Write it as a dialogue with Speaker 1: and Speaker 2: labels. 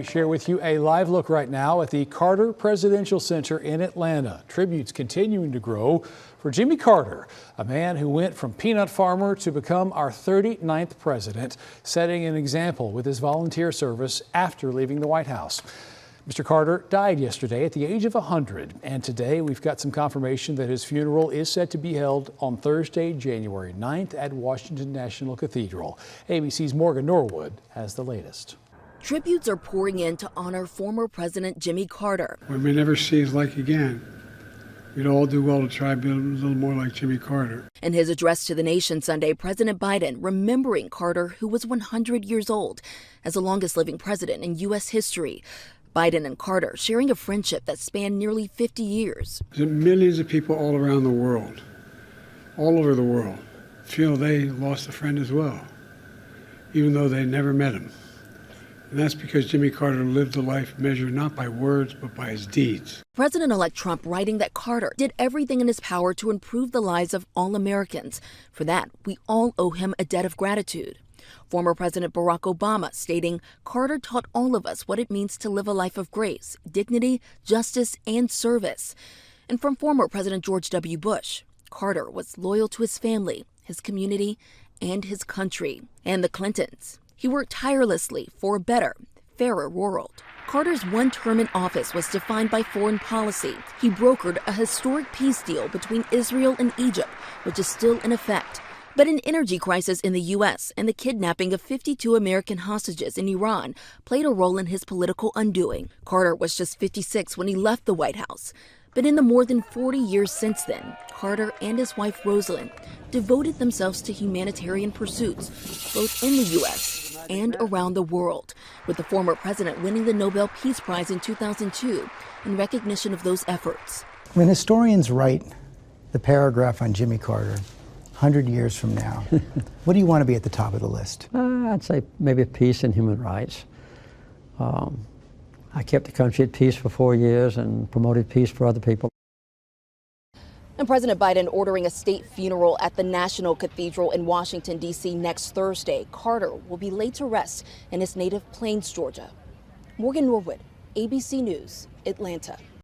Speaker 1: We share with you a live look right now at the Carter Presidential Center in Atlanta. Tributes continuing to grow for Jimmy Carter, a man who went from peanut farmer to become our 39th president, setting an example with his volunteer service after leaving the White House. Mr. Carter died yesterday at the age of 100, and today we've got some confirmation that his funeral is set to be held on Thursday, January 9th at Washington National Cathedral. ABC's Morgan Norwood has the latest.
Speaker 2: Tributes are pouring in to honor former President Jimmy Carter.
Speaker 3: We may never see his like again. We'd all do well to try to be a little more like Jimmy Carter.
Speaker 2: In his address to the nation Sunday, President Biden remembering Carter, who was 100 years old, as the longest living president in U.S. history. Biden and Carter sharing a friendship that spanned nearly 50 years.
Speaker 3: Millions of people all around the world, all over the world, feel they lost a friend as well, even though they never met him. And that's because Jimmy Carter lived a life measured not by words, but by his deeds.
Speaker 2: President-elect Trump writing that Carter did everything in his power to improve the lives of all Americans. For that, we all owe him a debt of gratitude. Former President Barack Obama stating, Carter taught all of us what it means to live a life of grace, dignity, justice, and service. And from former President George W. Bush, Carter was loyal to his family, his community, and his country. And the Clintons. He worked tirelessly for a better, fairer world. Carter's one term in office was defined by foreign policy. He brokered a historic peace deal between Israel and Egypt, which is still in effect. But an energy crisis in the U.S. and the kidnapping of 52 American hostages in Iran played a role in his political undoing. Carter was just 56 when he left the White House. But in the more than 40 years since then, Carter and his wife Rosalind devoted themselves to humanitarian pursuits, both in the U.S. and around the world, with the former president winning the Nobel Peace Prize in 2002 in recognition of those efforts.
Speaker 4: When historians write the paragraph on Jimmy Carter 100 years from now, what do you want to be at the top of the list?
Speaker 5: I'd say maybe peace and human rights. I kept the country at peace for 4 years and promoted peace for other people.
Speaker 2: And President Biden ordering a state funeral at the National Cathedral in Washington, D.C. next Thursday. Carter will be laid to rest in his native Plains, Georgia. Morgan Norwood, ABC News, Atlanta.